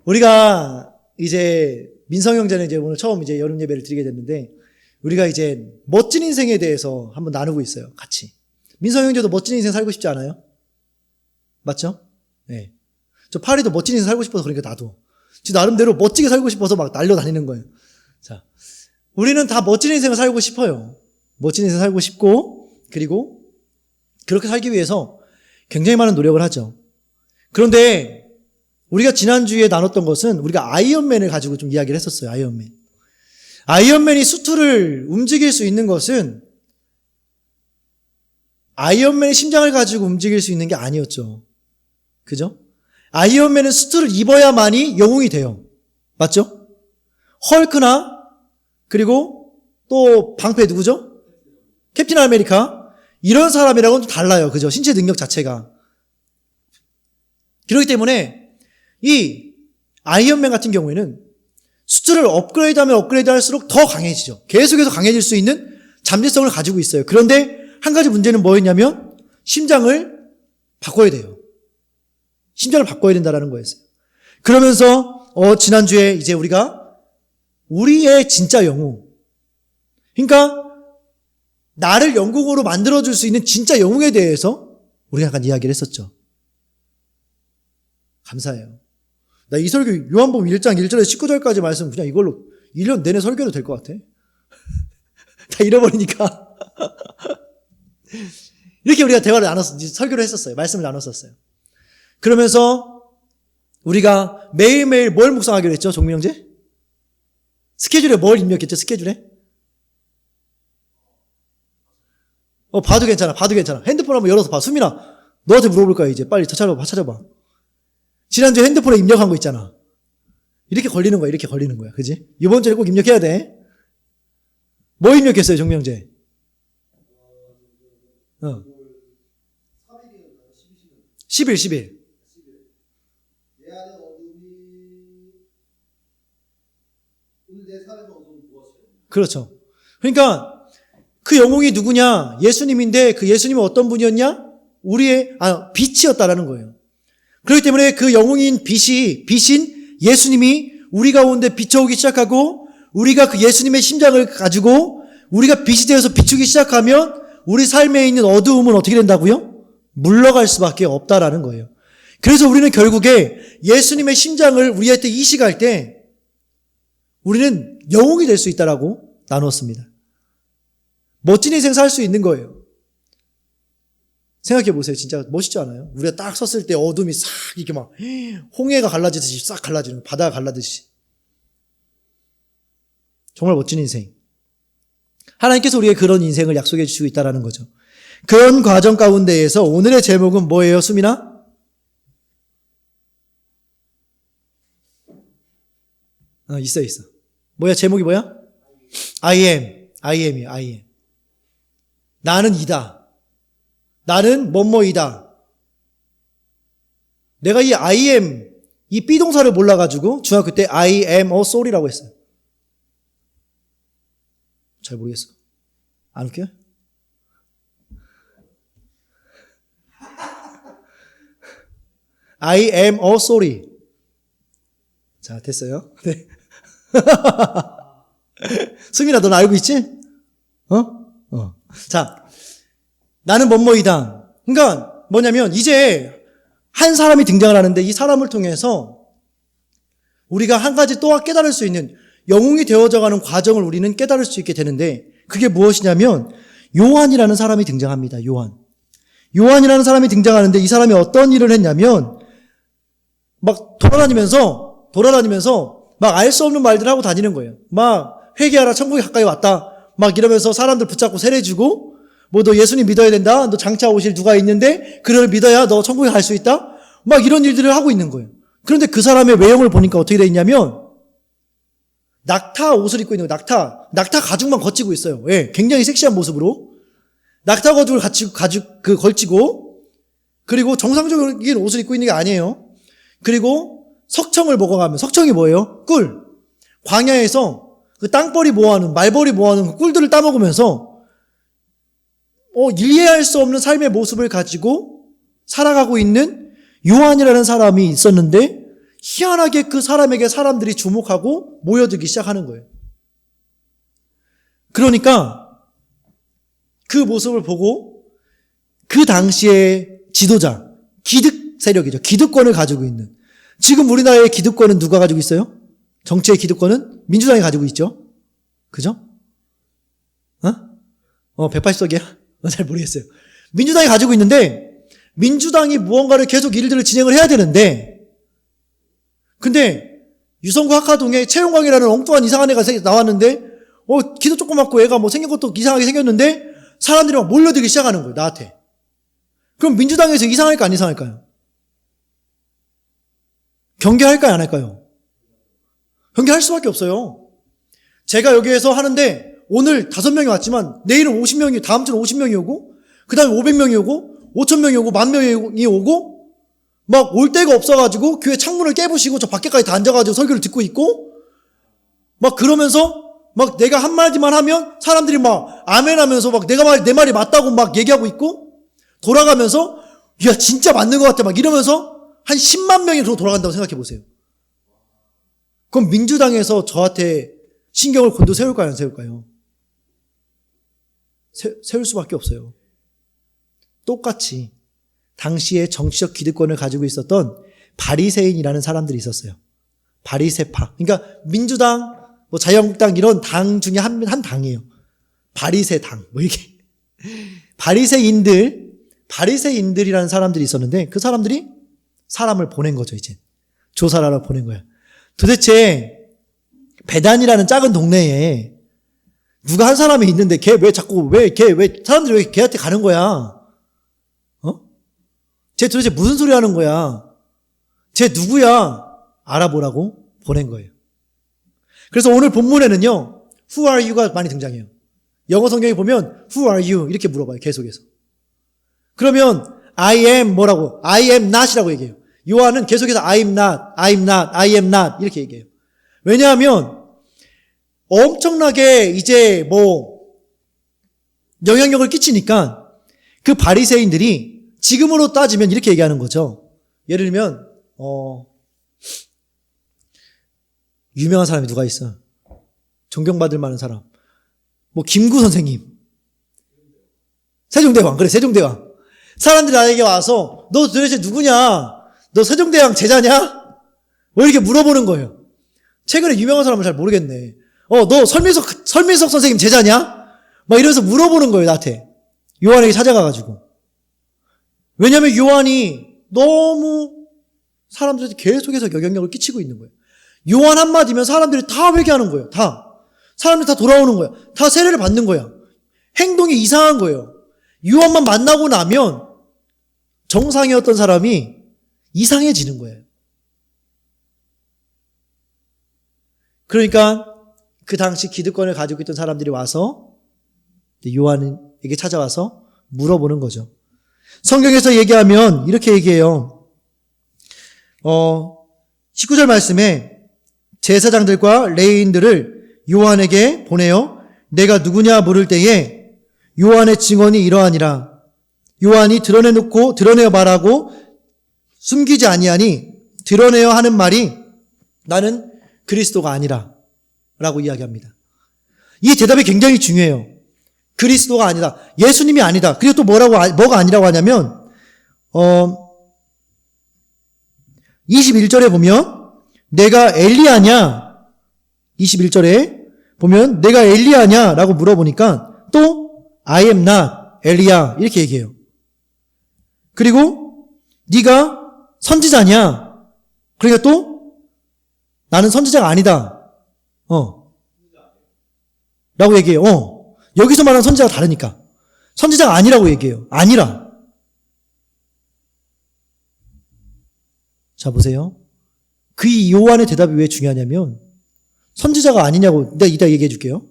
우리가 이제 민성 형제는 이제 오늘 처음 이제 여름 예배를 드리게 됐는데 우리가 이제 멋진 인생에 대해서 한번 나누고 있어요. 같이. 민성 형제도 멋진 인생 살고 싶지 않아요? 맞죠? 네. 저 파리도 멋진 인생 살고 싶어서 그러니까 나도. 지 나름대로 멋지게 살고 싶어서 막 날려다니는 거예요. 자. 우리는 다 멋진 인생을 살고 싶어요. 멋진 인생 살고 싶고, 그리고 그렇게 살기 위해서 굉장히 많은 노력을 하죠. 그런데 우리가 지난주에 나눴던 것은 우리가 아이언맨을 가지고 좀 이야기를 했었어요. 아이언맨. 아이언맨이 수트를 움직일 수 있는 것은 아이언맨의 심장을 가지고 움직일 수 있는 게 아니었죠. 그죠? 아이언맨은 수트를 입어야만이 영웅이 돼요. 맞죠? 헐크나 그리고 또 방패 누구죠? 캡틴 아메리카. 이런 사람이랑은 좀 달라요. 그죠? 신체 능력 자체가. 그렇기 때문에 이 아이언맨 같은 경우에는 수트를 업그레이드하면 업그레이드 할수록 더 강해지죠. 계속해서 강해질 수 있는 잠재성을 가지고 있어요. 그런데 한 가지 문제는 뭐였냐면 심장을 바꿔야 돼요. 심장을 바꿔야 된다는 거였어요. 그러면서 지난주에 이제 우리가 우리의 진짜 영웅, 그러니까 나를 영웅으로 만들어줄 수 있는 진짜 영웅에 대해서 우리가 약간 이야기를 했었죠. 감사해요. 나 이 설교 요한복음 1장 1절에서 19절까지 말씀 그냥 이걸로 1년 내내 설교도 될 것 같아. 다 잃어버리니까. 이렇게 우리가 대화를 설교를 했었어요. 말씀을 나눴었어요. 그러면서 우리가 매일매일 뭘 묵상하기로 했죠? 종민 형제? 스케줄에 뭘 입력했죠? 스케줄에? 봐도 괜찮아. 핸드폰 한번 열어서 봐. 수민아, 너한테 물어볼 거야, 이제. 빨리 찾아봐. 지난주에 핸드폰에 입력한 거 있잖아. 이렇게 걸리는 거야. 그지? 이번 주에 꼭 입력해야 돼. 뭐 입력했어요, 종명제? 10일. 그렇죠. 그러니까 그 영웅이 누구냐? 예수님인데 그 예수님은 어떤 분이었냐? 우리의 빛이었다라는 거예요. 그렇기 때문에 그 영웅인 빛인 예수님이 우리 가운데 비춰오기 시작하고 우리가 그 예수님의 심장을 가지고 우리가 빛이 되어서 비추기 시작하면 우리 삶에 있는 어두움은 어떻게 된다고요? 물러갈 수밖에 없다라는 거예요. 그래서 우리는 결국에 예수님의 심장을 우리한테 이식할 때 우리는 영웅이 될 수 있다라고 나눴습니다. 멋진 인생 살 수 있는 거예요. 생각해 보세요. 진짜 멋있지 않아요? 우리가 딱 섰을 때 어둠이 싹 이렇게 막 홍해가 갈라지듯이 싹 갈라지는 거, 바다가 갈라듯이. 정말 멋진 인생. 하나님께서 우리에게 그런 인생을 약속해 주시고 있다는 거죠. 그런 과정 가운데에서 오늘의 제목은 뭐예요, 수민아? 있어. 뭐야, 제목이 뭐야? I am이에요, I am. 나는 이다. 나는 뭐뭐이다. 내가 이 I am, 이 비동사를 몰라가지고 중학교 때 I am a soul이라고 했어요. 잘 모르겠어. 안 웃겨요? I am a sorry. 자, 됐어요. 네. 수민아, 넌 알고 있지? 자, 나는 뭐뭐이다. 그러니까 뭐냐면 이제 한 사람이 등장을 하는데 이 사람을 통해서 우리가 한 가지 또 깨달을 수 있는 영웅이 되어져가는 과정을 우리는 깨달을 수 있게 되는데 그게 무엇이냐면 요한이라는 사람이 등장합니다. 요한이라는 사람이 등장하는데 이 사람이 어떤 일을 했냐면 막 돌아다니면서 막 알 수 없는 말들을 하고 다니는 거예요. 막 회개하라, 천국이 가까이 왔다. 막 이러면서 사람들 붙잡고 세례주고 뭐 너 예수님 믿어야 된다. 너 장차 오실 누가 있는데 그를 믿어야 너 천국에 갈 수 있다. 막 이런 일들을 하고 있는 거예요. 그런데 그 사람의 외형을 보니까 어떻게 돼 있냐면 낙타 옷을 입고 있는 거예요. 낙타 가죽만 거치고 있어요. 예, 굉장히 섹시한 모습으로 낙타 가죽을 걸치고 그리고 정상적인 옷을 입고 있는 게 아니에요. 그리고 석청을 먹어가면 석청이 뭐예요? 꿀. 광야에서 그 땅벌이 모아놓은 말벌이 모아놓은 그 꿀들을 따먹으면서 이해할 수 없는 삶의 모습을 가지고 살아가고 있는 요한이라는 사람이 있었는데 희한하게 그 사람에게 사람들이 주목하고 모여들기 시작하는 거예요. 그러니까 그 모습을 보고 그 당시의 지도자, 기득 세력이죠. 기득권을 가지고 있는. 지금 우리나라의 기득권은 누가 가지고 있어요? 정치의 기득권은 민주당이 가지고 있죠. 그죠? 180석이야? 잘 모르겠어요. 민주당이 가지고 있는데 민주당이 무언가를 계속 일들을 진행을 해야 되는데 근데 유성구 학화동에 최용광이라는 엉뚱한 이상한 애가 나왔는데 키도 조그맣고 애가 뭐 생긴 것도 이상하게 생겼는데 사람들이 막 몰려들기 시작하는 거예요. 나한테. 그럼 민주당에서 이상할까 안 이상할까요? 경계할까요 안 할까요? 경계할 수밖에 없어요. 제가 여기에서 하는데 오늘 5명이 왔지만 내일은 50명이 다음 주는 50명이 오고 그 다음에 500명이 오고 5,000명이 오고 10,000명이 오고 막 올 데가 없어가지고 교회 창문을 깨부시고 저 밖에까지 다 앉아가지고 설교를 듣고 있고 막 그러면서 막 내가 한마디만 하면 사람들이 막 아멘 하면서 막 내 말이 맞다고 막 얘기하고 있고 돌아가면서 야 진짜 맞는 것 같아 막 이러면서 한 10만 명이 돌아간다고 생각해 보세요. 그럼 민주당에서 저한테 신경을 곤두세울까요 안 세울까요? 세울 수밖에 없어요. 똑같이 당시에 정치적 기득권을 가지고 있었던 바리새인이라는 사람들이 있었어요. 바리새파. 그러니까 민주당, 뭐 자유한국당 이런 당 중에 한 당이에요. 바리새당. 뭐 이게 바리새인들이라는 사람들이 있었는데 그 사람들이 사람을 보낸 거죠, 이제. 조사를 하러 보낸 거야. 도대체 베단이라는 작은 동네에 누가 한 사람이 있는데 사람들이 왜 걔한테 가는 거야? 쟤 도대체 무슨 소리 하는 거야? 쟤 누구야? 알아보라고 보낸 거예요. 그래서 오늘 본문에는요, Who are you가 많이 등장해요. 영어 성경에 보면 Who are you? 이렇게 물어봐요, 계속해서. 그러면 I am 뭐라고? I am not이라고 얘기해요. 요한은 계속해서 I am not, I am not, I am not 이렇게 얘기해요. 왜냐하면 엄청나게 이제 영향력을 끼치니까 그 바리새인들이 지금으로 따지면 이렇게 얘기하는 거죠. 예를 들면 유명한 사람이 누가 있어? 존경받을 만한 사람. 김구 선생님. 세종대왕. 그래, 세종대왕. 사람들이 나에게 와서 너 도대체 누구냐? 너 세종대왕 제자냐? 뭐 이렇게 물어보는 거예요. 최근에 유명한 사람을 잘 모르겠네. 너 설민석 선생님 제자냐? 막 이러면서 물어보는 거예요, 나한테. 요한에게 찾아가가지고. 왜냐면 요한이 너무 사람들한테 계속해서 영향력을 끼치고 있는 거예요. 요한 한마디면 사람들이 다 회개하는 거예요. 다. 사람들이 다 돌아오는 거예요. 다 세례를 받는 거야. 행동이 이상한 거예요. 요한만 만나고 나면 정상이었던 사람이 이상해지는 거예요. 그러니까 그 당시 기득권을 가지고 있던 사람들이 와서 요한에게 찾아와서 물어보는 거죠. 성경에서 얘기하면 이렇게 얘기해요. 19절 말씀에 제사장들과 레위인들을 요한에게 보내어 내가 누구냐 물을 때에 요한의 증언이 이러하니라. 요한이 드러내어 말하고 숨기지 아니하니 드러내어 하는 말이 나는 그리스도가 아니라 라고 이야기합니다. 이 대답이 굉장히 중요해요. 그리스도가 아니다. 예수님이 아니다. 그리고 또 뭐가 아니라고 하냐면 21절에 보면 내가 엘리야냐 21절에 보면 내가 엘리야냐 라고 물어보니까 또 I am not 엘리야 이렇게 얘기해요. 그리고 네가 선지자냐? 그러니까 또 나는 선지자가 아니다. 라고 얘기해요. 여기서 말하는 선지자가 다르니까. 선지자가 아니라고 얘기해요. 아니라. 자, 보세요. 그 요한의 대답이 왜 중요하냐면, 선지자가 아니냐고, 내가 이따 얘기해 줄게요.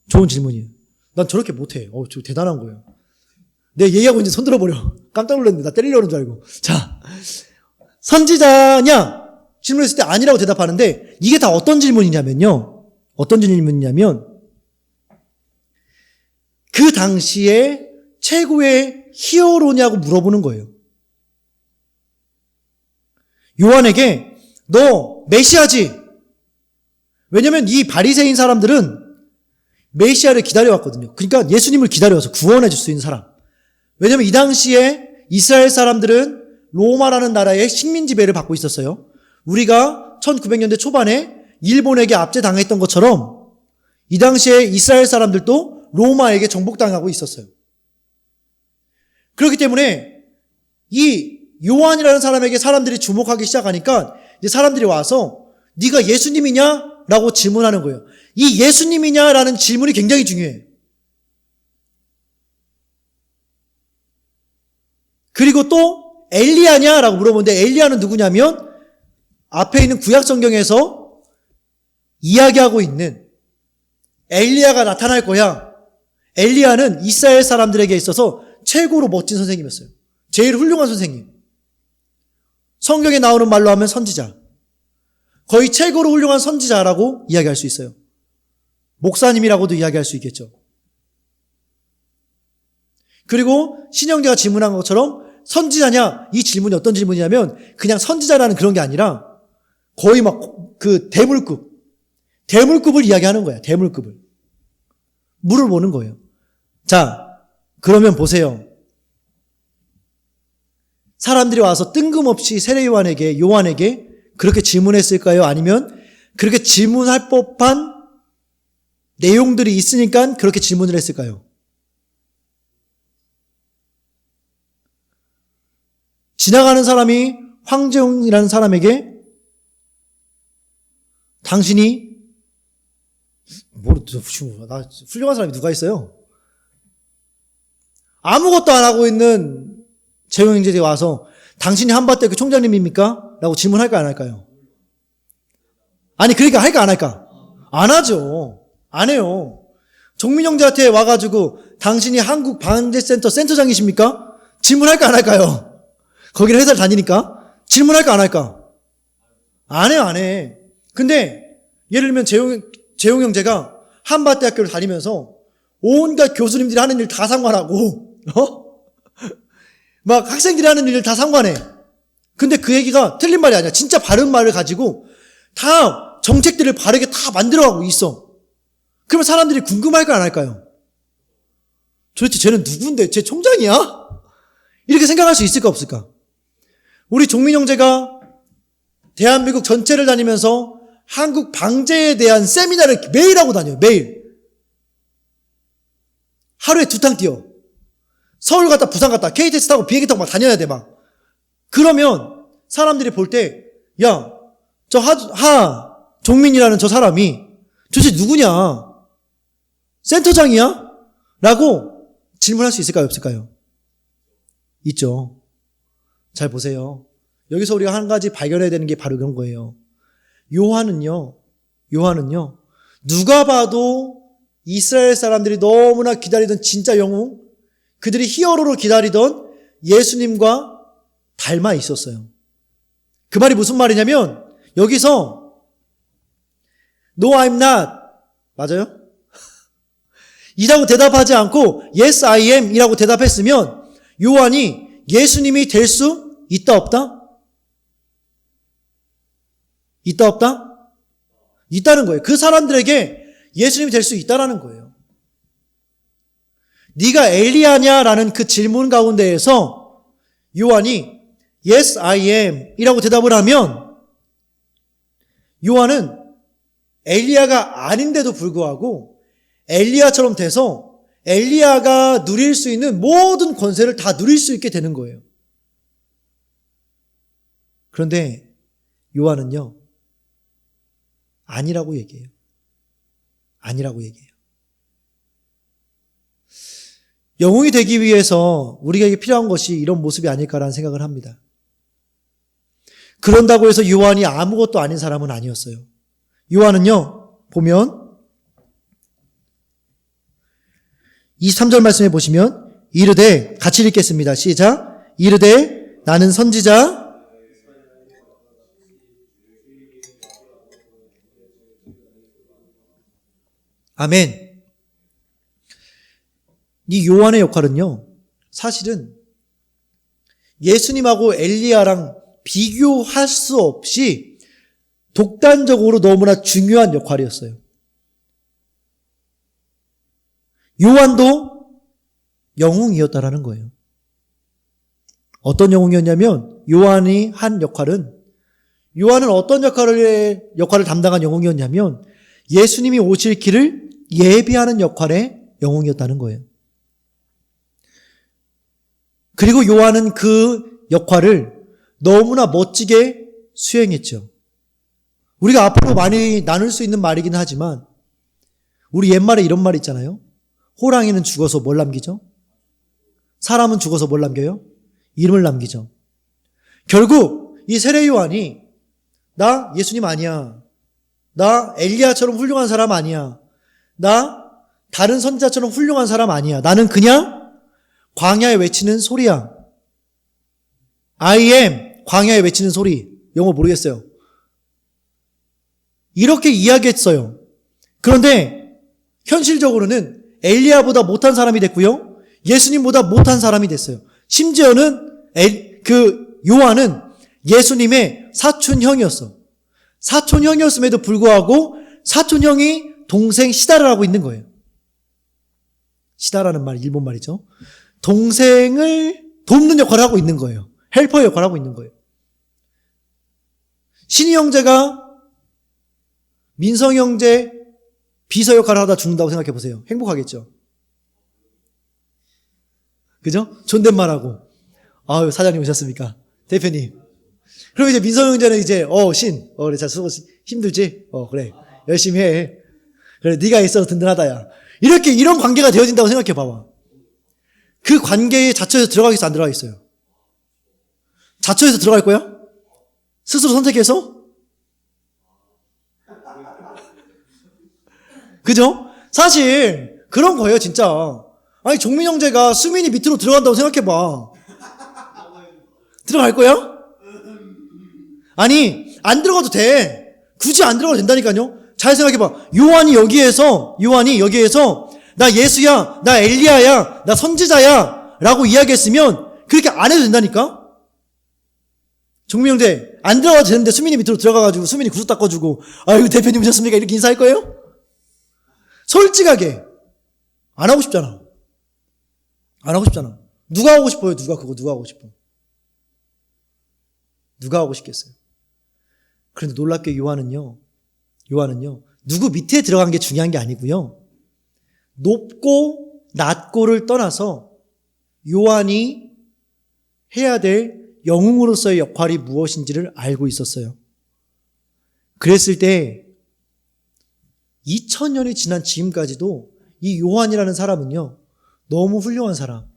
좋은 질문이에요. 난 저렇게 못해. 저 대단한 거예요. 내가 얘기하고 이제 손 들어버려. 깜짝 놀랐는데, 나 때리려는 줄 알고. 자, 선지자냐? 질문했을 때 아니라고 대답하는데, 이게 다 어떤 질문이냐면요. 어떤 질문이냐면, 그 당시에 최고의 히어로냐고 물어보는 거예요. 요한에게 너 메시아지. 왜냐면 이 바리새인 사람들은 메시아를 기다려왔거든요. 그러니까 예수님을 기다려서 구원해 줄 수 있는 사람. 왜냐면 이 당시에 이스라엘 사람들은 로마라는 나라의 식민 지배를 받고 있었어요. 우리가 1900년대 초반에 일본에게 압제당했던 것처럼 이 당시에 이스라엘 사람들도 로마에게 정복당하고 있었어요. 그렇기 때문에 이 요한이라는 사람에게 사람들이 주목하기 시작하니까 이제 사람들이 와서 네가 예수님이냐? 라고 질문하는 거예요. 이 예수님이냐라는 질문이 굉장히 중요해요. 그리고 또 엘리야냐라고 물어보는데 엘리야는 누구냐면 앞에 있는 구약 성경에서 이야기하고 있는 엘리야가 나타날 거야. 엘리야는 이스라엘 사람들에게 있어서 최고로 멋진 선생님이었어요. 제일 훌륭한 선생님. 성경에 나오는 말로 하면 선지자. 거의 최고로 훌륭한 선지자라고 이야기할 수 있어요. 목사님이라고도 이야기할 수 있겠죠. 그리고 신영대가 질문한 것처럼 선지자냐? 이 질문이 어떤 질문이냐면 그냥 선지자라는 그런 게 아니라 거의 막 그 대물급을 이야기하는 거야. 대물급을. 물을 모는 거예요. 자, 그러면 보세요. 사람들이 와서 뜬금없이 세례 요한에게 그렇게 질문했을까요? 아니면 그렇게 질문할 법한 내용들이 있으니까 그렇게 질문을 했을까요? 지나가는 사람이 황재웅이라는 사람에게 당신이 나 훌륭한 사람이 누가 있어요? 아무것도 안 하고 있는 재용 형제들이 와서 당신이 한밭대교 총장님입니까? 라고 질문할까 안 할까요? 아니 그러니까 할까 안 할까? 안 하죠. 안 해요. 종민 형제한테 와가지고 당신이 한국 방대센터 센터장이십니까? 질문할까 안 할까요? 거기를 회사를 다니니까 질문할까 안 할까? 안 해요, 안 해. 근데 예를 들면 재용 형제가 한밭대학교를 다니면서 온갖 교수님들이 하는 일 다 상관하고 막 학생들이 하는 일을 다 상관해. 근데 그 얘기가 틀린 말이 아니야. 진짜 바른 말을 가지고 다 정책들을 바르게 다 만들어가고 있어. 그러면 사람들이 궁금할까 안 할까요? 도대체 쟤는 누군데? 쟤 총장이야? 이렇게 생각할 수 있을까 없을까? 우리 종민 형제가 대한민국 전체를 다니면서 한국 방제에 대한 세미나를 매일 하고 다녀요. 매일. 하루에 2탕 뛰어. 서울 갔다 부산 갔다 KTX 타고 비행기 타고 막 다녀야 돼 막. 그러면 사람들이 볼 때 야, 저 종민이라는 저 사람이 도대체 누구냐? 센터장이야? 라고 질문할 수 있을까요? 없을까요? 있죠. 잘 보세요. 여기서 우리가 한 가지 발견해야 되는 게 바로 그런 거예요. 요한은요, 누가 봐도 이스라엘 사람들이 너무나 기다리던 진짜 영웅, 그들이 히어로로 기다리던 예수님과 닮아 있었어요. 그 말이 무슨 말이냐면, 여기서, No, I'm not. 맞아요? 이라고 대답하지 않고, Yes, I am. 이라고 대답했으면, 요한이 예수님이 될 수 있다, 없다? 있다, 없다? 있다는 거예요. 그 사람들에게 예수님이 될 수 있다라는 거예요. 네가 엘리야냐라는 그 질문 가운데에서 요한이 Yes, I am 이라고 대답을 하면 요한은 엘리야가 아닌데도 불구하고 엘리야처럼 돼서 엘리야가 누릴 수 있는 모든 권세를 다 누릴 수 있게 되는 거예요. 그런데 요한은요, 아니라고 얘기해요. 아니라고 얘기해요. 영웅이 되기 위해서 우리에게 필요한 것이 이런 모습이 아닐까라는 생각을 합니다. 그런다고 해서 요한이 아무것도 아닌 사람은 아니었어요. 요한은요, 보면 23절 말씀해 보시면 이르되, 같이 읽겠습니다. 시작. 이르되 나는 선지자 아멘. 이 요한의 역할은요, 사실은 예수님하고 엘리야랑 비교할 수 없이 독단적으로 너무나 중요한 역할이었어요. 요한도 영웅이었다라는 거예요. 어떤 영웅이었냐면 요한이 한 역할은 요한은 어떤 역할을 담당한 영웅이었냐면 예수님이 오실 길을 예비하는 역할의 영웅이었다는 거예요. 그리고 요한은 그 역할을 너무나 멋지게 수행했죠. 우리가 앞으로 많이 나눌 수 있는 말이긴 하지만 우리 옛말에 이런 말 있잖아요. 호랑이는 죽어서 뭘 남기죠? 사람은 죽어서 뭘 남겨요? 이름을 남기죠. 결국 이 세례 요한이 나 예수님 아니야. 나 엘리야처럼 훌륭한 사람 아니야. 나 다른 선지자처럼 훌륭한 사람 아니야. 나는 그냥 광야에 외치는 소리야. I am 광야에 외치는 소리. 영어 모르겠어요. 이렇게 이야기했어요. 그런데 현실적으로는 엘리야보다 못한 사람이 됐고요. 예수님보다 못한 사람이 됐어요. 심지어는 요한은 예수님의 사촌형이었어. 사촌형이었음에도 불구하고 사촌형이 동생 시다를 하고 있는 거예요. 시다라는 말, 일본 말이죠. 동생을 돕는 역할을 하고 있는 거예요. 헬퍼 역할을 하고 있는 거예요. 신이 형제가 민성 형제 비서 역할을 하다 죽는다고 생각해 보세요. 행복하겠죠? 그죠? 존댓말하고. 아유, 사장님 오셨습니까? 대표님. 그럼 이제 민성 형제는 이제, 그래, 자, 수고, 힘들지? 그래. 열심히 해. 그래, 네가 있어서 든든하다, 야. 이런 관계가 되어진다고 생각해 봐봐. 그 관계에 자처해서 들어가겠어, 안 들어가겠어요? 자처해서 들어갈 거야? 스스로 선택해서? 그죠? 사실, 그런 거예요, 진짜. 아니, 종민 형제가 수민이 밑으로 들어간다고 생각해 봐. 들어갈 거야? 아니, 안 들어가도 돼. 굳이 안 들어가도 된다니까요. 잘 생각해봐. 요한이 여기에서 나 예수야, 나 엘리야야, 나 선지자야 라고 이야기했으면 그렇게 안 해도 된다니까. 종민형제 안 들어가도 되는데 수민이 밑으로 들어가가지고 수민이 구슬 닦아주고 아이고 대표님 오셨습니까? 이렇게 인사할 거예요? 솔직하게 안 하고 싶잖아. 안 하고 싶잖아. 누가 하고 싶어요? 누가 하고 싶어? 누가 하고 싶겠어요? 그런데 놀랍게 요한은요, 누구 밑에 들어간 게 중요한 게 아니고요. 높고 낮고를 떠나서 요한이 해야 될 영웅으로서의 역할이 무엇인지를 알고 있었어요. 그랬을 때 2000년이 지난 지금까지도 이 요한이라는 사람은요, 너무 훌륭한 사람,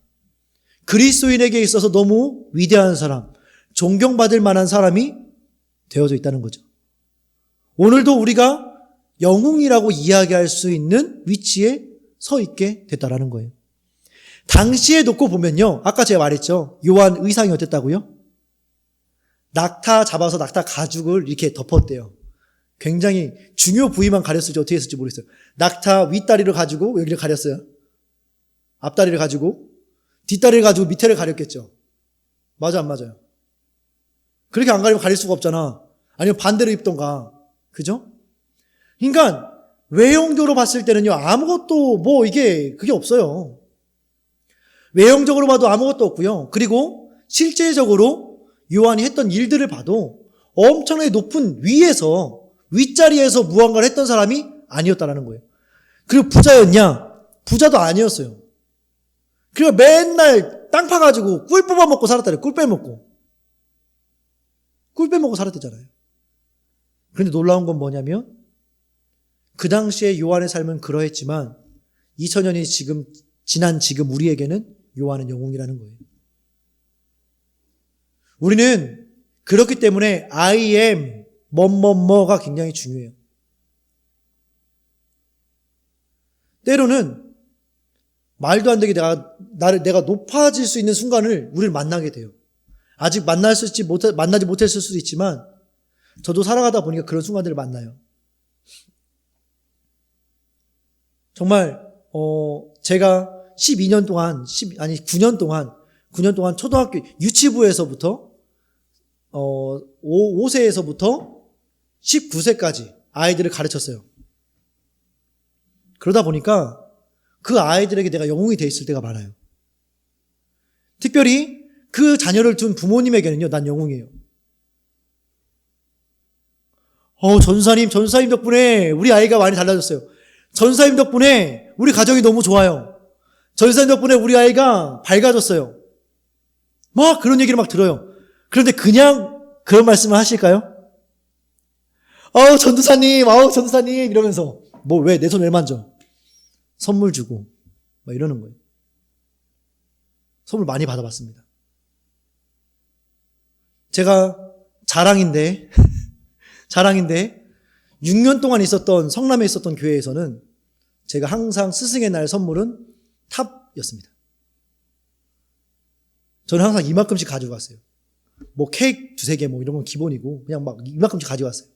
그리스도인에게 있어서 너무 위대한 사람, 존경받을 만한 사람이 되어져 있다는 거죠. 오늘도 우리가 영웅이라고 이야기할 수 있는 위치에 서 있게 됐다라는 거예요. 당시에 놓고 보면요, 아까 제가 말했죠. 요한 의상이 어땠다고요? 낙타 잡아서 낙타 가죽을 이렇게 덮었대요. 굉장히 중요 부위만 가렸을지 어떻게 했을지 모르겠어요. 낙타 윗다리를 가지고 여기를 가렸어요. 앞다리를 가지고 뒷다리를 가지고 밑에를 가렸겠죠. 맞아, 안 맞아요? 그렇게 안 가리면 가릴 수가 없잖아. 아니면 반대로 입던가. 그죠? 그러니까 외형적으로 봤을 때는요, 아무것도 그게 없어요. 외형적으로 봐도 아무것도 없고요. 그리고 실제적으로 요한이 했던 일들을 봐도 엄청나게 높은 윗자리에서 무언가를 했던 사람이 아니었다라는 거예요. 그리고 부자였냐? 부자도 아니었어요. 그리고 맨날 땅 파가지고 꿀 뽑아먹고 살았다래요. 꿀 빼먹고 살았대잖아요. 그런데 놀라운 건 뭐냐면 그 당시에 요한의 삶은 그러했지만 2000년이 지난 지금 우리에게는 요한은 영웅이라는 거예요. 우리는 그렇기 때문에 I am 뭐가 굉장히 중요해요. 때로는 말도 안 되게 내가 높아질 수 있는 순간을 우리를 만나게 돼요. 아직 만나지 못했을 수도 있지만 저도 살아가다 보니까 그런 순간들을 만나요. 정말 제가 9년 동안 초등학교 유치부에서부터 5세에서부터 19세까지 아이들을 가르쳤어요. 그러다 보니까 그 아이들에게 내가 영웅이 돼 있을 때가 많아요. 특별히 그 자녀를 둔 부모님에게는요, 난 영웅이에요. 전사님 덕분에 우리 아이가 많이 달라졌어요. 전사님 덕분에 우리 가정이 너무 좋아요. 전사님 덕분에 우리 아이가 밝아졌어요. 막 그런 얘기를 막 들어요. 그런데 그냥 그런 말씀을 하실까요? 전도사님 이러면서 왜 내 손 왜 만져? 선물 주고 막 이러는 거예요. 선물 많이 받아봤습니다. 제가 자랑인데 6년 동안 성남에 있었던 교회에서는 제가 항상 스승의 날 선물은 탑이었습니다. 저는 항상 이만큼씩 가지고 갔어요. 케이크 2-3개 이런 건 기본이고 그냥 막 이만큼씩 가지고 갔어요.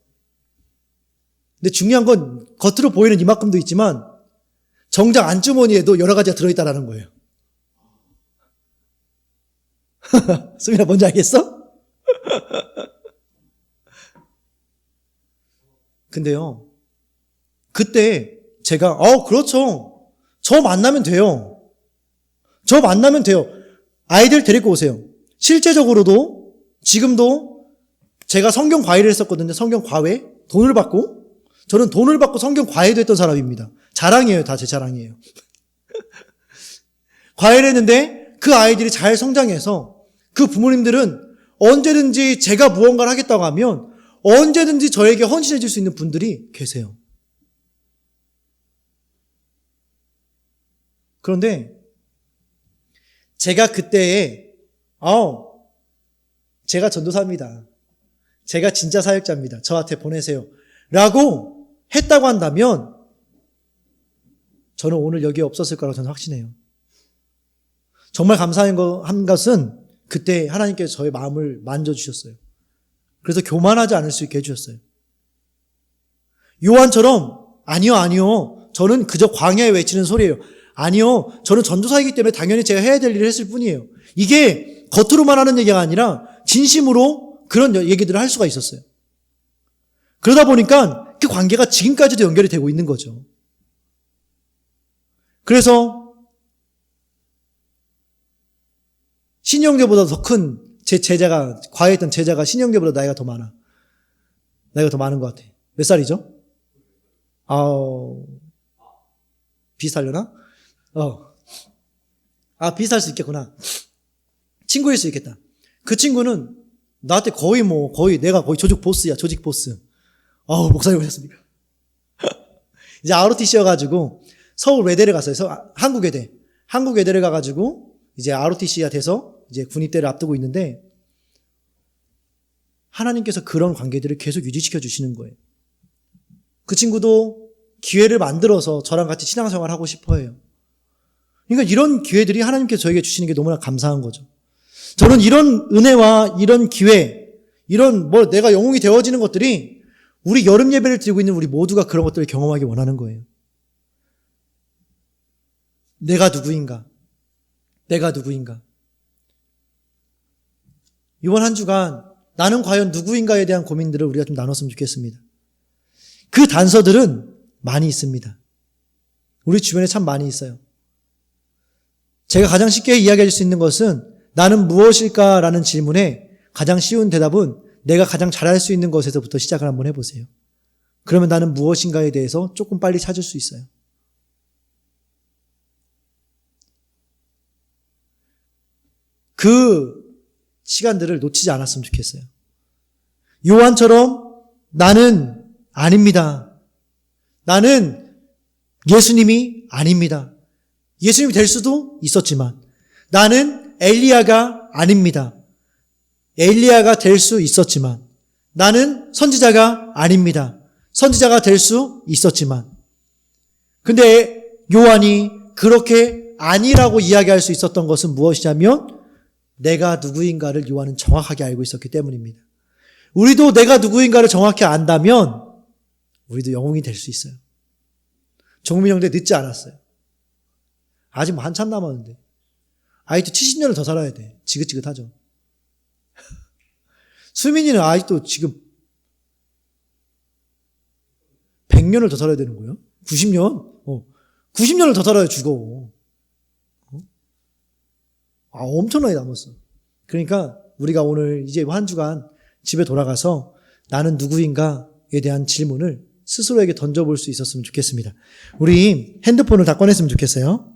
근데 중요한 건 겉으로 보이는 이만큼도 있지만 정작 안주머니에도 여러 가지가 들어있다라는 거예요. 수민아 뭔지 알겠어? 근데요, 그때 제가 그렇죠. 저 만나면 돼요. 아이들 데리고 오세요. 실제적으로도 지금도 제가 성경 과외를 했었거든요. 성경 과외 저는 돈을 받고 성경 과외도 했던 사람입니다. 자랑이에요. 다 제 자랑이에요. 과외를 했는데 그 아이들이 잘 성장해서 그 부모님들은 언제든지 제가 무언가를 하겠다고 하면 언제든지 저에게 헌신해 줄 수 있는 분들이 계세요. 그런데 제가 그때에 제가 전도사입니다. 제가 진짜 사역자입니다. 저한테 보내세요. 라고 했다고 한다면 저는 오늘 여기에 없었을 거라고 저는 확신해요. 정말 감사한 것은 그때 하나님께서 저의 마음을 만져주셨어요. 그래서 교만하지 않을 수 있게 해주셨어요. 요한처럼 아니요. 저는 그저 광야에 외치는 소리예요. 아니요. 저는 전도사이기 때문에 당연히 제가 해야 될 일을 했을 뿐이에요. 이게 겉으로만 하는 얘기가 아니라 진심으로 그런 얘기들을 할 수가 있었어요. 그러다 보니까 그 관계가 지금까지도 연결이 되고 있는 거죠. 그래서 신영대보다 더 큰 제 제자가, 과외했던 제자가 신영대보다 나이가 더 많아. 나이가 더 많은 것 같아. 몇 살이죠? 비슷하려나? 비슷할 수 있겠구나. 친구일 수 있겠다. 그 친구는 나한테 거의 내가 거의 조직 보스야, 조직 보스. 목사님 오셨습니까? 이제 ROTC여가지고 서울 외대를 갔어요. 한국외대를 가가지고 이제 ROTC가 돼서 이제 군입대를 앞두고 있는데 하나님께서 그런 관계들을 계속 유지시켜 주시는 거예요. 그 친구도 기회를 만들어서 저랑 같이 신앙생활을 하고 싶어 해요. 그러니까 이런 기회들이 하나님께서 저에게 주시는 게 너무나 감사한 거죠. 저는 이런 은혜와 이런 기회, 이런 내가 영웅이 되어지는 것들이 우리 여름 예배를 드리고 있는 우리 모두가 그런 것들을 경험하기 원하는 거예요. 내가 누구인가? 이번 한 주간 나는 과연 누구인가에 대한 고민들을 우리가 좀 나눴으면 좋겠습니다. 그 단서들은 많이 있습니다. 우리 주변에 참 많이 있어요. 제가 가장 쉽게 이야기할 수 있는 것은 나는 무엇일까라는 질문에 가장 쉬운 대답은 내가 가장 잘할 수 있는 것에서부터 시작을 한번 해보세요. 그러면 나는 무엇인가에 대해서 조금 빨리 찾을 수 있어요. 그 시간들을 놓치지 않았으면 좋겠어요. 요한처럼 나는 아닙니다. 나는 예수님이 아닙니다. 예수님이 될 수도 있었지만 나는 엘리야가 아닙니다. 엘리야가 될 수 있었지만 나는 선지자가 아닙니다. 선지자가 될 수 있었지만 근데 요한이 그렇게 아니라고 이야기할 수 있었던 것은 무엇이냐면 내가 누구인가를 요한은 정확하게 알고 있었기 때문입니다. 우리도 내가 누구인가를 정확히 안다면 우리도 영웅이 될 수 있어요. 정민 형도 늦지 않았어요. 아직 한참 남았는데 아직도 70년을 더 살아야 돼. 지긋지긋하죠. 수민이는 아직도 지금 100년을 더 살아야 되는 거예요? 90년? 90년을 더 살아야 죽어. 엄청나게 남았어. 그러니까 우리가 오늘 이제 한 주간 집에 돌아가서 나는 누구인가에 대한 질문을 스스로에게 던져볼 수 있었으면 좋겠습니다. 우리 핸드폰을 다 꺼냈으면 좋겠어요.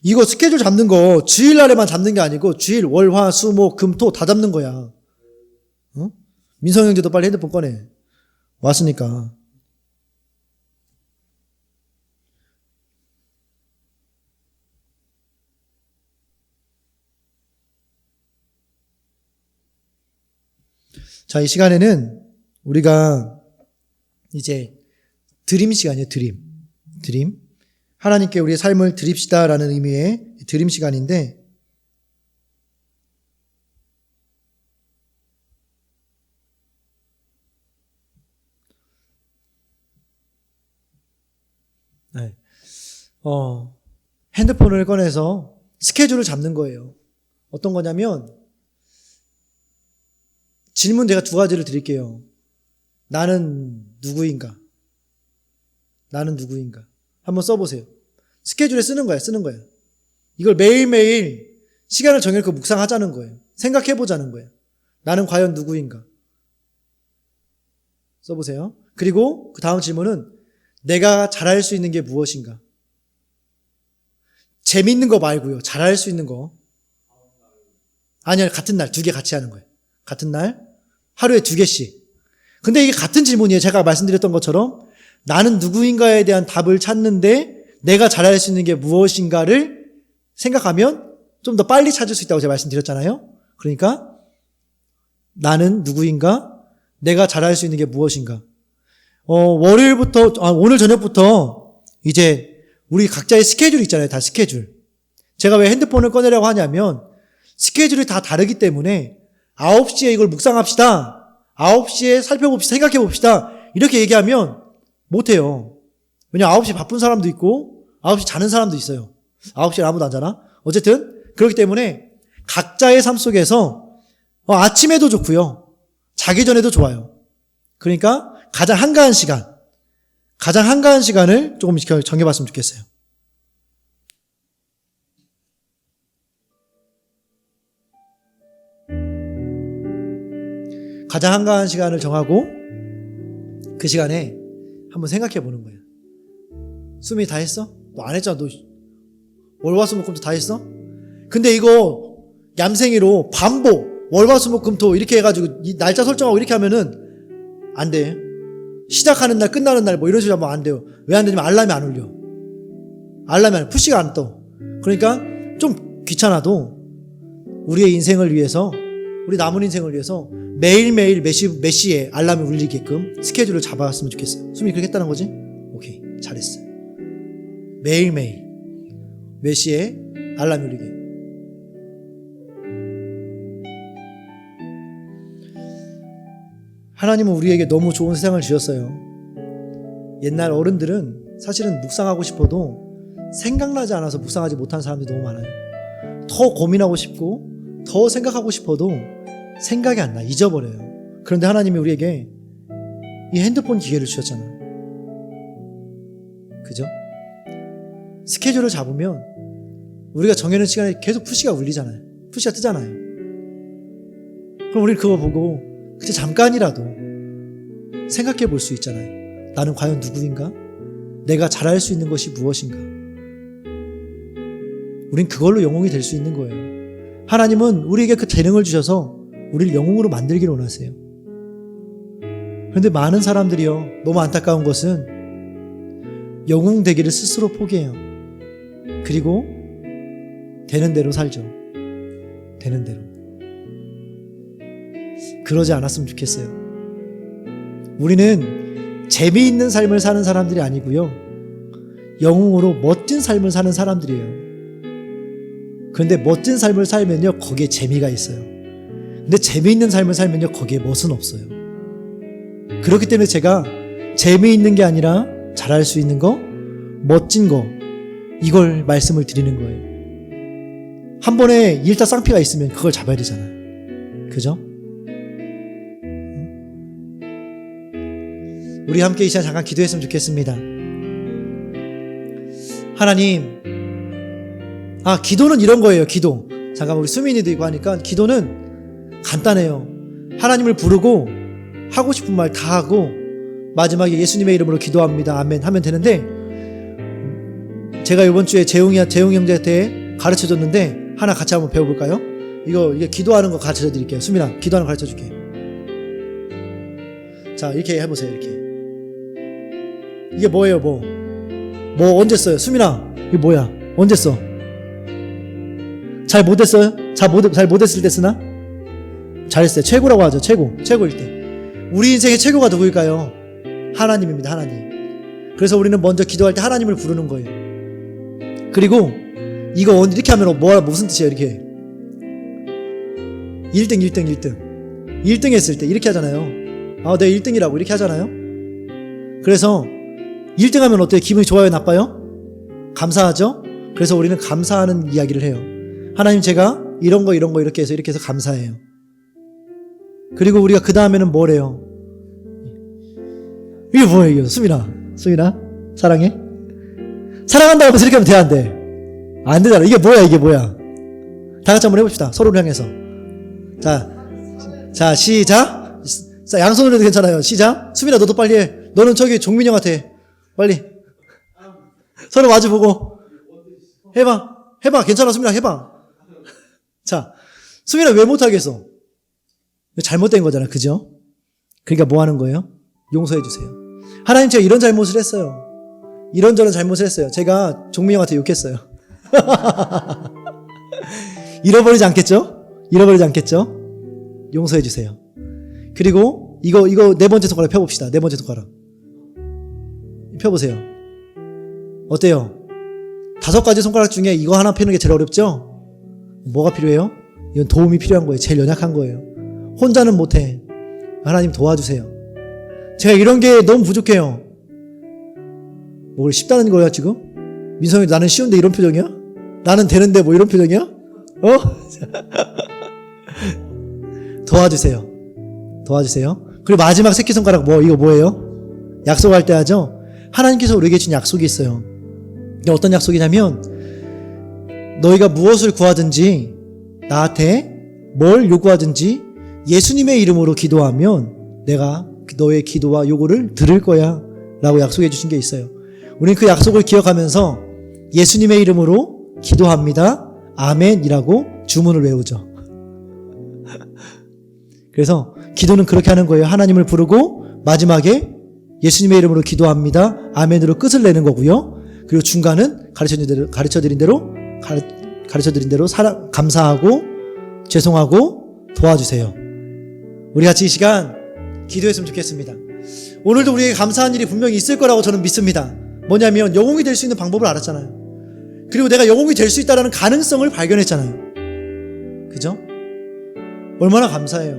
이거 스케줄 잡는 거 주일날에만 잡는 게 아니고 주일, 월, 화, 수, 목, 금, 토 다 잡는 거야. 민성 형제도 빨리 핸드폰 꺼내. 왔으니까. 자, 이 시간에는 우리가 이제 드림 시간이에요. 드림. 하나님께 우리의 삶을 드립시다라는 의미의 드림 시간인데, 네. 핸드폰을 꺼내서 스케줄을 잡는 거예요. 어떤 거냐면, 질문 제가 두 가지를 드릴게요. 나는 누구인가? 나는 누구인가? 한번 써보세요. 스케줄에 쓰는 거야. 이걸 매일매일 시간을 정해놓고 묵상하자는 거예요. 생각해보자는 거예요. 나는 과연 누구인가? 써보세요. 그리고 그 다음 질문은 내가 잘할 수 있는 게 무엇인가? 재밌는 거 말고요. 잘할 수 있는 거. 아니요. 같은 날 2개 같이 하는 거예요. 같은 날 하루에 2개씩. 근데 이게 같은 질문이에요. 제가 말씀드렸던 것처럼 나는 누구인가에 대한 답을 찾는데 내가 잘할 수 있는 게 무엇인가를 생각하면 좀 더 빨리 찾을 수 있다고 제가 말씀드렸잖아요. 그러니까 나는 누구인가? 내가 잘할 수 있는 게 무엇인가? 월요일부터 오늘 저녁부터 이제 우리 각자의 스케줄이 있잖아요. 다 스케줄. 제가 왜 핸드폰을 꺼내려고 하냐면 스케줄이 다 다르기 때문에 9시에 이걸 묵상합시다. 9시에 살펴봅시다. 생각해봅시다. 이렇게 얘기하면 못해요. 왜냐면 9시 바쁜 사람도 있고 9시 자는 사람도 있어요. 9시에 아무도 안 자나? 어쨌든 그렇기 때문에 각자의 삶 속에서 아침에도 좋고요. 자기 전에도 좋아요. 그러니까 가장 한가한 시간을 조금 정해봤으면 좋겠어요. 가장 한가한 시간을 정하고 그 시간에 한번 생각해 보는 거예요. 수미 다 했어? 너 안 했잖아. 너 월화수목금토 다 했어? 근데 이거 얌생이로 반복 월화수목금토 이렇게 해가지고 이 날짜 설정하고 이렇게 하면은 안 돼. 시작하는 날 끝나는 날 뭐 이런 식으로 하면 안 돼요. 왜 안 되냐면 알람이 안 울려. 푸시가 안 떠. 그러니까 좀 귀찮아도 우리의 인생을 위해서, 우리 남은 인생을 위해서 매일매일 몇 시에 알람이 울리게끔 스케줄을 잡았으면 좋겠어요. 수민이 그렇게 했다는 거지? 오케이. 잘했어. 매일매일 몇 시에 알람이 울리게. 하나님은 우리에게 너무 좋은 세상을 주셨어요. 옛날 어른들은 사실은 묵상하고 싶어도 생각나지 않아서 묵상하지 못한 사람들이 너무 많아요. 더 고민하고 싶고 더 생각하고 싶어도 생각이 안 나. 잊어버려요. 그런데 하나님이 우리에게 이 핸드폰 기계를 주셨잖아. 그죠? 스케줄을 잡으면 우리가 정해놓은 시간에 계속 푸시가 울리잖아요. 푸시가 뜨잖아요. 그럼 우리는 그거 보고 그냥 잠깐이라도 생각해 볼 수 있잖아요. 나는 과연 누구인가? 내가 잘할 수 있는 것이 무엇인가? 우린 그걸로 영웅이 될 수 있는 거예요. 하나님은 우리에게 그 재능을 주셔서 우리를 영웅으로 만들기를 원하세요. 그런데 많은 사람들이요, 너무 안타까운 것은 영웅 되기를 스스로 포기해요. 그리고 되는 대로 살죠. 되는 대로. 그러지 않았으면 좋겠어요. 우리는 재미있는 삶을 사는 사람들이 아니고요, 영웅으로 멋진 삶을 사는 사람들이에요. 그런데 멋진 삶을 살면요, 거기에 재미가 있어요. 근데 재미있는 삶을 살면요, 거기에 멋은 없어요. 그렇기 때문에 제가 재미있는 게 아니라 잘할 수 있는 거, 멋진 거, 이걸 말씀을 드리는 거예요. 한 번에 일타쌍피가 있으면 그걸 잡아야 되잖아요. 그죠? 우리 함께 이 시간 잠깐 기도했으면 좋겠습니다. 하나님, 기도는 이런 거예요. 기도. 잠깐 우리 수민이도 있고 하니까 기도는 간단해요. 하나님을 부르고 하고 싶은 말 다 하고 마지막에 예수님의 이름으로 기도합니다. 아멘 하면 되는데, 제가 이번 주에 재웅 형제한테 가르쳐줬는데 하나 같이 한번 배워볼까요? 이게 기도하는 거 가르쳐 드릴게요. 수민아, 기도하는 거 가르쳐 줄게. 자, 이렇게 해보세요. 이렇게. 이게 뭐예요? 뭐 언제 써요? 수민아, 이게 뭐야? 언제 써? 잘 못했어요? 잘 못했을 때 쓰나? 잘했어요. 최고라고 하죠. 최고일 때. 우리 인생의 최고가 누구일까요? 하나님입니다. 하나님. 그래서 우리는 먼저 기도할 때 하나님을 부르는 거예요. 그리고 이거 이렇게 하면 무슨 뜻이에요? 이렇게 1등 했을 때 이렇게 하잖아요. 내가 1등이라고 이렇게 하잖아요. 그래서 1등 하면 어때요? 기분이 좋아요? 나빠요? 감사하죠? 그래서 우리는 감사하는 이야기를 해요. 하나님, 제가 이런 거 이렇게 해서 감사해요. 그리고 우리가 그 다음에는 뭐래요? 이게 뭐예요? 이거? 수민아 사랑해? 사랑한다고 하면서 이렇게 하면 돼, 안 돼? 안 되잖아. 이게 뭐야? 다 같이 한번 해봅시다. 서로를 향해서. 자, 시작. 자, 양손으로 해도 괜찮아요. 시작. 수민아, 너도 빨리 해. 너는 저기 종민이 형한테 빨리. 서로 마주보고. 해봐. 괜찮아, 수민아, 해봐. 자, 수민아 왜 못하겠어? 잘못된 거잖아. 그죠? 그러니까 뭐 하는 거예요? 용서해 주세요. 하나님, 제가 이런 잘못을 했어요. 이런저런 잘못을 했어요. 제가 종민이 형한테 욕했어요. 잃어버리지 않겠죠? 용서해 주세요. 그리고 이거 네 번째 손가락 펴봅시다. 네 번째 손가락 펴보세요. 어때요? 5가지 손가락 중에 이거 하나 펴는 게 제일 어렵죠? 뭐가 필요해요? 이건 도움이 필요한 거예요. 제일 연약한 거예요. 혼자는 못해. 하나님 도와주세요. 제가 이런 게 너무 부족해요. 뭐 쉽다는 거야 지금? 민성이 나는 쉬운데 이런 표정이야? 나는 되는데 뭐 이런 표정이야? 도와주세요. 그리고 마지막 새끼손가락 이거 뭐예요? 약속할 때 하죠? 하나님께서 우리에게 준 약속이 있어요. 이게 어떤 약속이냐면, 너희가 무엇을 구하든지 나한테 뭘 요구하든지 예수님의 이름으로 기도하면 내가 너의 기도와 요구를 들을 거야 라고 약속해 주신 게 있어요. 우리는 그 약속을 기억하면서 예수님의 이름으로 기도합니다. 아멘이라고 주문을 외우죠. 그래서 기도는 그렇게 하는 거예요. 하나님을 부르고 마지막에 예수님의 이름으로 기도합니다. 아멘으로 끝을 내는 거고요. 그리고 중간은 가르쳐드린 대로 감사하고 죄송하고 도와주세요. 우리 같이 이 시간 기도했으면 좋겠습니다. 오늘도 우리에게 감사한 일이 분명히 있을 거라고 저는 믿습니다. 뭐냐면 영웅이 될 수 있는 방법을 알았잖아요. 그리고 내가 영웅이 될 수 있다는 가능성을 발견했잖아요. 그죠? 얼마나 감사해요.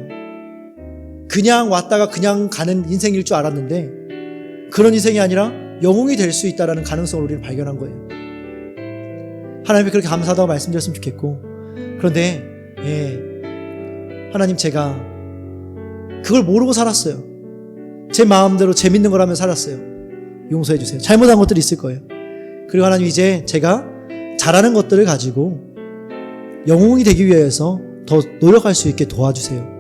그냥 왔다가 그냥 가는 인생일 줄 알았는데 그런 인생이 아니라 영웅이 될 수 있다는 가능성을 우리는 발견한 거예요. 하나님께 그렇게 감사하다고 말씀드렸으면 좋겠고, 그런데 하나님, 제가 그걸 모르고 살았어요. 제 마음대로 재밌는 걸 하며 살았어요. 용서해 주세요. 잘못한 것들이 있을 거예요. 그리고 하나님, 이제 제가 잘하는 것들을 가지고 영웅이 되기 위해서 더 노력할 수 있게 도와주세요.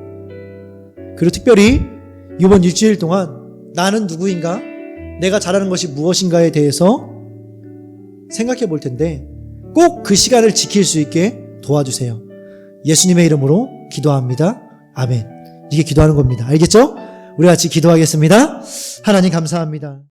그리고 특별히 이번 일주일 동안 나는 누구인가, 내가 잘하는 것이 무엇인가에 대해서 생각해 볼 텐데 꼭 그 시간을 지킬 수 있게 도와주세요. 예수님의 이름으로 기도합니다. 아멘. 이게 기도하는 겁니다. 알겠죠? 우리 같이 기도하겠습니다. 하나님 감사합니다.